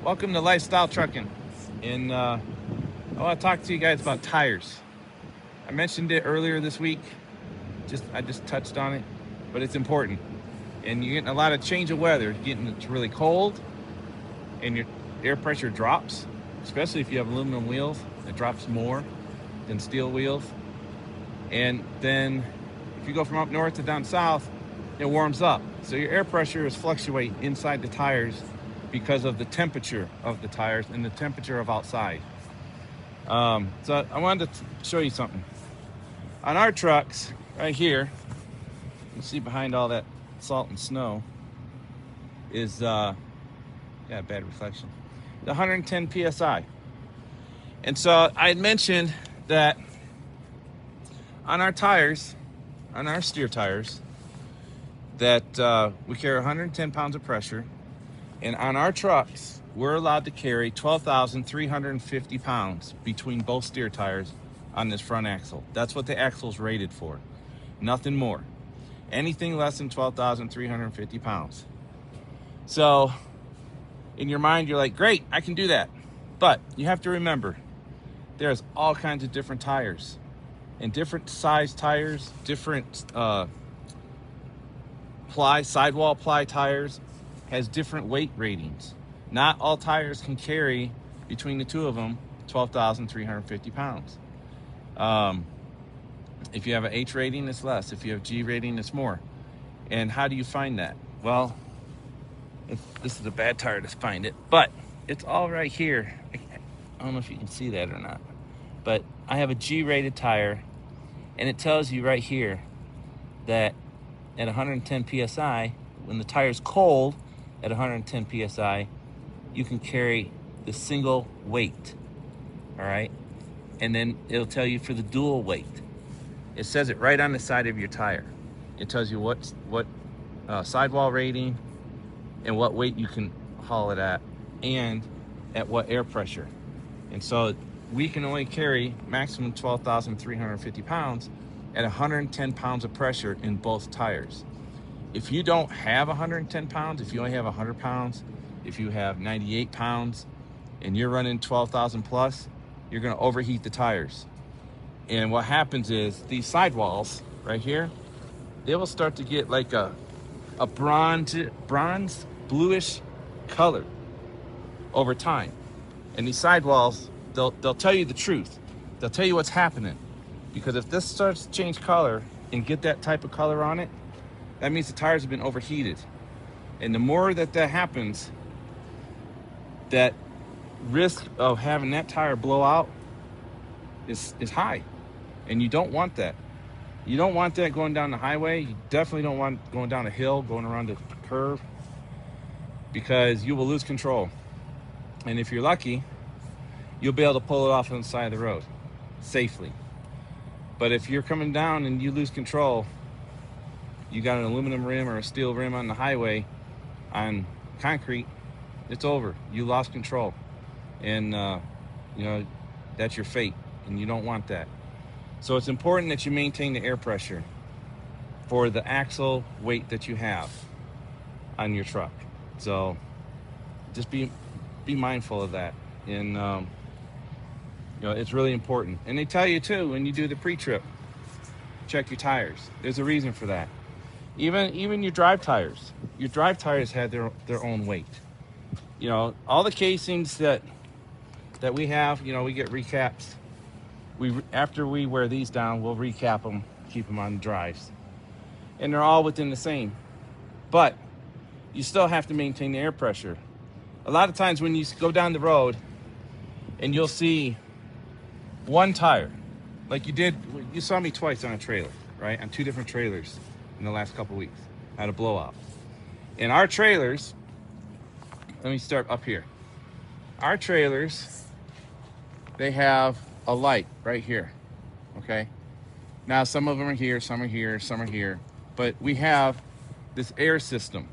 Welcome to Lifestyle Trucking. And I want to talk to you guys about tires. I mentioned it earlier this week. I just touched on it, but it's important. And you're getting a lot of change of weather. It's really cold, and your air pressure drops, especially if you have aluminum wheels. It drops more than steel wheels. And then if you go from up north to down south, it warms up. So your air pressure is fluctuate inside the tires because of the temperature of the tires and the temperature of outside. So I wanted to show you something. On our trucks, right here, you see behind all that salt and snow is, bad reflection, the 110 PSI. And so I had mentioned that on our tires, on our steer tires, that we carry 110 pounds of pressure. And on our trucks, we're allowed to carry 12,350 pounds between both steer tires on this front axle. That's what the axle's rated for. Nothing more. Anything less than 12,350 pounds. So in your mind, you're like, great, I can do that. But you have to remember, there's all kinds of different tires. And different size tires, different sidewall ply tires has different weight ratings. Not all tires can carry, between the two of them, 12,350 pounds. If you have an H rating, it's less. If you have G rating, it's more. And how do you find that? Well, this is a bad tire to find it, but it's all right here. I don't know if you can see that or not, but I have a G rated tire, and it tells you right here that at 110 PSI, when the tire's cold at 110 PSI, you can carry the single weight, all right? And then it'll tell you for the dual weight. It says it right on the side of your tire. It tells you what sidewall rating and what weight you can haul it at and at what air pressure. And so we can only carry maximum 12,350 pounds at 110 pounds of pressure in both tires. If you don't have 110 pounds, if you only have 100 pounds, if you have 98 pounds and you're running 12,000 plus, you're gonna overheat the tires. And what happens is these sidewalls right here, they will start to get like a bronze bluish color over time. And these sidewalls, they'll tell you the truth. They'll tell you what's happening. Because if this starts to change color and get that type of color on it, that means the tires have been overheated. And the more that happens, that risk of having that tire blow out is high. And you don't want that. You don't want that going down the highway. You definitely don't want going down a hill, going around the curve, because you will lose control. And if you're lucky, you'll be able to pull it off on the side of the road safely. But if you're coming down and you lose control, you got an aluminum rim or a steel rim on the highway on concrete, it's over. You lost control. And, that's your fate. And you don't want that. So it's important that you maintain the air pressure for the axle weight that you have on your truck. So just be mindful of that. And, it's really important. And they tell you too, when you do the pre-trip, check your tires. There's a reason for that. Even your drive tires. Your drive tires had their own weight. All the casings that we have, we get recaps. After we wear these down, we'll recap them, keep them on the drives. And they're all within the same. But you still have to maintain the air pressure. A lot of times when you go down the road and you'll see one tire, like you saw me twice on a trailer, right? On two different trailers in the last couple weeks. I had a blowout. In our trailers, let me start up here. Our trailers, they have a light right here, okay? Now, some of them are here, some are here, some are here, but we have this air system.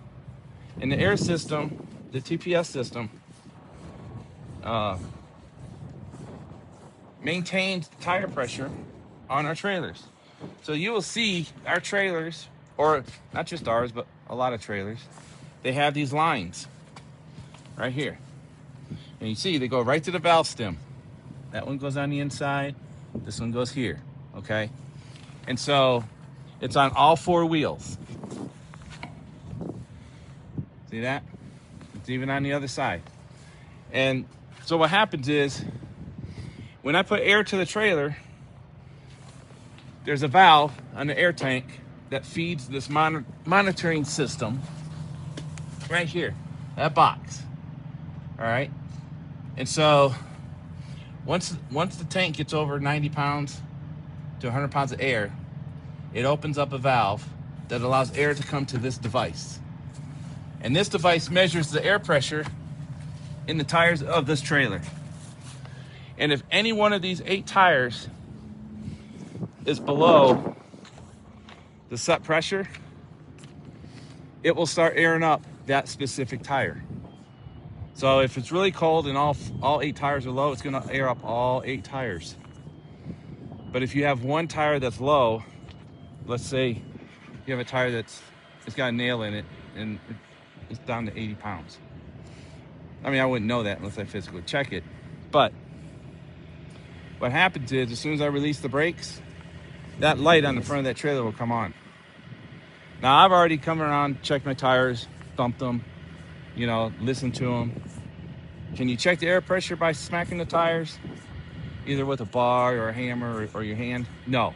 And the air system, the TPS system, maintains tire pressure on our trailers. So you will see our trailers, or not just ours, but a lot of trailers, they have these lines right here. And you see, they go right to the valve stem. That one goes on the inside. This one goes here, okay? And so it's on all 4 wheels. See that? It's even on the other side. And so what happens is, when I put air to the trailer, there's a valve on the air tank that feeds this monitoring system right here, that box. All right. And so once the tank gets over 90 pounds to 100 pounds of air, it opens up a valve that allows air to come to this device. And this device measures the air pressure in the tires of this trailer. And if any one of these 8 tires is below the set pressure, it will start airing up that specific tire. So if it's really cold and all 8 tires are low, it's gonna air up all 8 tires. But if you have one tire that's low, let's say you have a tire it's got a nail in it and it's down to 80 pounds. I mean, I wouldn't know that unless I physically check it. But what happens is, as soon as I release the brakes, that light on the front of that trailer will come on. Now, I've already come around, checked my tires, thumped them, you know, listened to them. Can you check the air pressure by smacking the tires? Either with a bar or a hammer or your hand? No.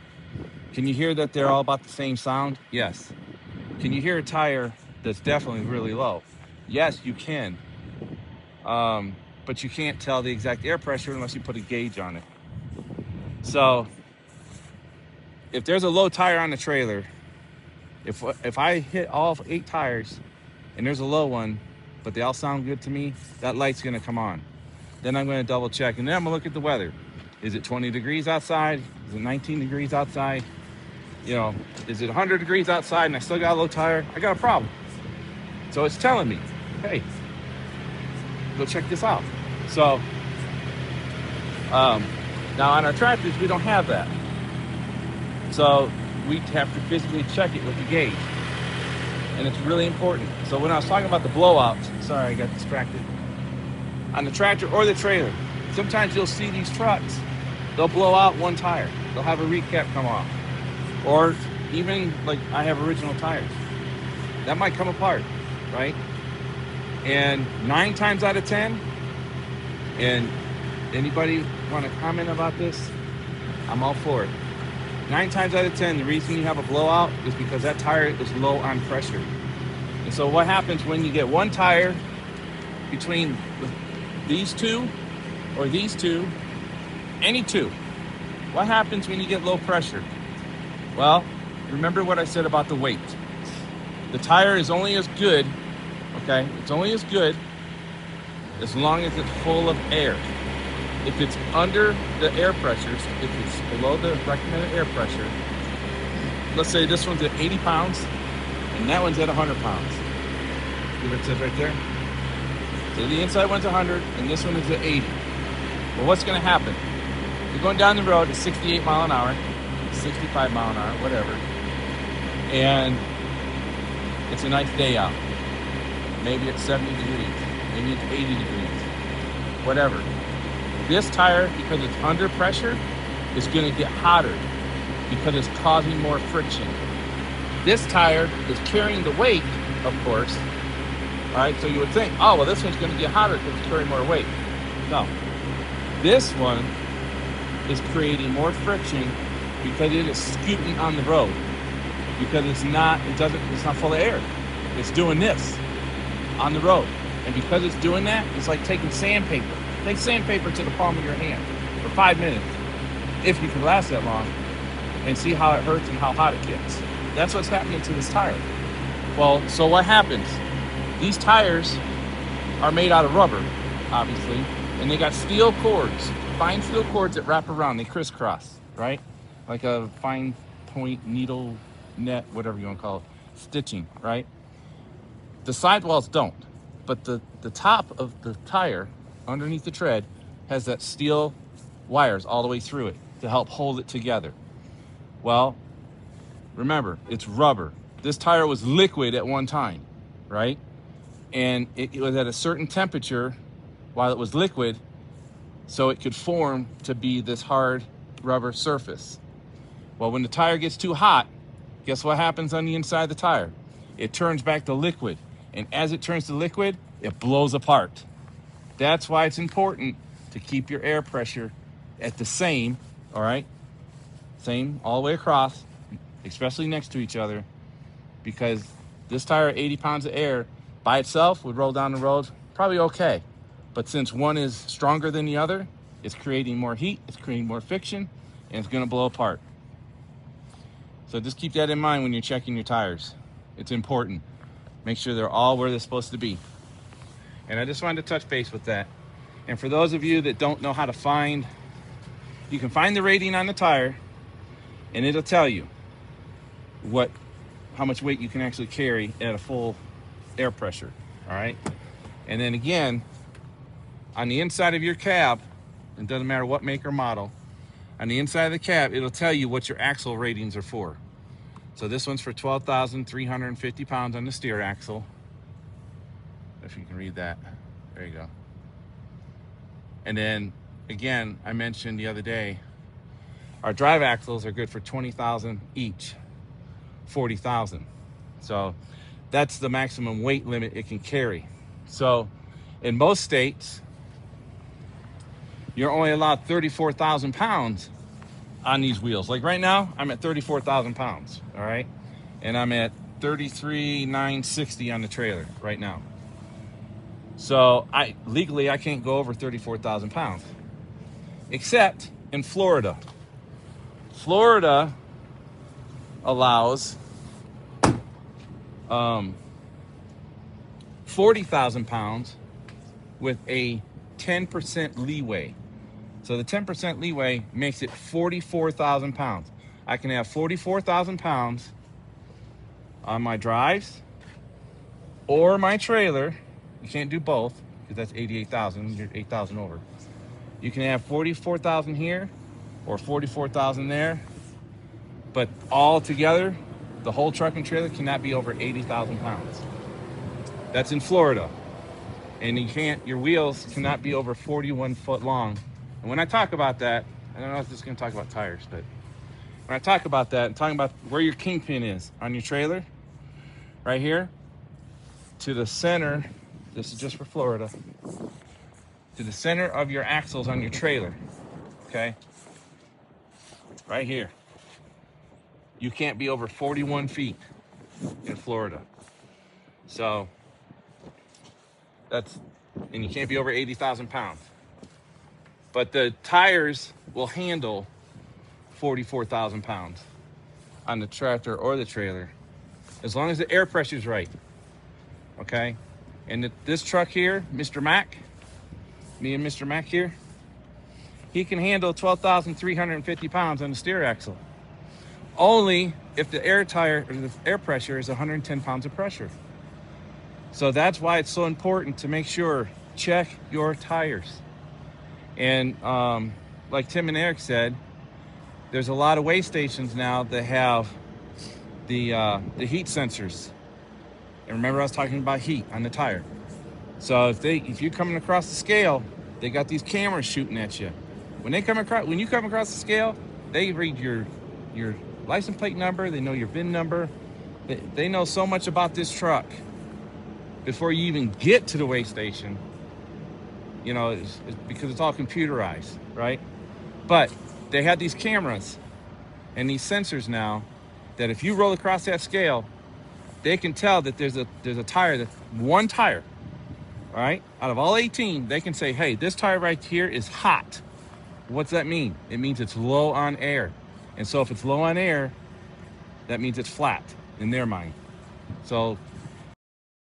Can you hear that they're all about the same sound? Yes. Can you hear a tire that's definitely really low? Yes, you can. But you can't tell the exact air pressure unless you put a gauge on it. So if there's a low tire on the trailer, if I hit all 8 tires and there's a low one, but they all sound good to me, that light's gonna come on. Then I'm gonna double check, and then I'm gonna look at the weather. Is it 20 degrees outside? Is it 19 degrees outside? You know, is it 100 degrees outside and I still got a low tire? I got a problem. So it's telling me, hey, go check this out. So now on our tractors, we don't have that. So we have to physically check it with the gauge. And it's really important. So when I was talking about the blowouts, sorry, I got distracted. On the tractor or the trailer, sometimes you'll see these trucks, they'll blow out one tire. They'll have a recap come off. Or even like I have original tires. That might come apart, right? And 9 times out of 10, and anybody want to comment about this? I'm all for it. 9 times out of 10, the reason you have a blowout is because that tire is low on pressure. And so what happens when you get one tire between these two or these two, any two, what happens when you get low pressure? Well, remember what I said about the weight. The tire is only as good, okay? It's only as good as long as it's full of air. If it's under the air pressures, if it's below the recommended air pressure, let's say this one's at 80 pounds and that one's at 100 pounds. See what it says right there? So the inside one's 100 and this one is at 80. Well, what's gonna happen? You're going down the road at 68 mile an hour, 65 mile an hour, whatever, and it's a nice day out. Maybe it's 70 degrees, maybe it's 80 degrees, whatever. This tire, because it's under pressure, is going to get hotter because it's causing more friction. This tire is carrying the weight, of course. All right, so you would think, oh, well, this one's going to get hotter because it's carrying more weight. No. This one is creating more friction because it is scooting on the road. Because it's not full of air. It's doing this on the road. And because it's doing that, it's like taking sandpaper. Take sandpaper to the palm of your hand for 5 minutes, if you can last that long, and see how it hurts and how hot it gets. That's what's happening to this tire. Well, so what happens? These tires are made out of rubber, obviously, and they got steel cords, fine steel cords that wrap around. They crisscross, right? Like a fine point needle net, whatever you want to call it, stitching, right? The sidewalls don't, but the top of the tire underneath the tread has that steel wires all the way through it to help hold it together. Well, remember, it's rubber. This tire was liquid at one time, right? And it was at a certain temperature while it was liquid so it could form to be this hard rubber surface. Well, when the tire gets too hot, guess what happens on the inside of the tire? It turns back to liquid. And as it turns to liquid, it blows apart. That's why it's important to keep your air pressure at the same, all right? Same all the way across, especially next to each other, because this tire at 80 pounds of air by itself would roll down the road probably okay. But since one is stronger than the other, it's creating more heat, it's creating more friction, and it's gonna blow apart. So just keep that in mind when you're checking your tires. It's important. Make sure they're all where they're supposed to be. And I just wanted to touch base with that. And for those of you that don't know how to find, you can find the rating on the tire and it'll tell you how much weight you can actually carry at a full air pressure, all right? And then again, on the inside of your cab, it doesn't matter what make or model, on the inside of the cab, it'll tell you what your axle ratings are for. So this one's for 12,350 pounds on the steer axle. If you can read that, there you go. And then again, I mentioned the other day, our drive axles are good for 20,000 each, 40,000. So that's the maximum weight limit it can carry. So in most states, you're only allowed 34,000 pounds on these wheels. Like right now, I'm at 34,000 pounds, all right? And I'm at 33,960 on the trailer right now. So legally, I can't go over 34,000 pounds, except in Florida. Florida allows 40,000 pounds with a 10% leeway. So the 10% leeway makes it 44,000 pounds. I can have 44,000 pounds on my drives or my trailer. You can't do both because that's 88,000, you're 8,000 over. You can have 44,000 here or 44,000 there, but all together, the whole truck and trailer cannot be over 80,000 pounds. That's in Florida. And your wheels cannot be over 41 foot long. And when I talk about that, I don't know if this is gonna talk about tires, but when I talk about that, I'm talking about where your kingpin is on your trailer, right here, to the center, this is just for Florida, to the center of your axles on your trailer, okay? Right here. You can't be over 41 feet in Florida. So and you can't be over 80,000 pounds. But the tires will handle 44,000 pounds on the tractor or the trailer, as long as the air pressure is right, okay? And this truck here, Mr. Mac, me and Mr. Mac here, he can handle 12,350 pounds on the steer axle, only if the air pressure is 110 pounds of pressure. So that's why it's so important to make sure, check your tires. And like Tim and Eric said, there's a lot of weigh stations now that have the heat sensors. And remember, I was talking about heat on the tire. So if you're coming across the scale, they got these cameras shooting at you. When you come across the scale, they read your license plate number, they know your VIN number, they know so much about this truck before you even get to the weigh station. You know, it's because it's all computerized, right? But they have these cameras and these sensors now that if you roll across that scale, they can tell that there's a tire, one tire, all right? Out of all 18, they can say, hey, this tire right here is hot. What's that mean? It means it's low on air. And so if it's low on air, that means it's flat in their mind. So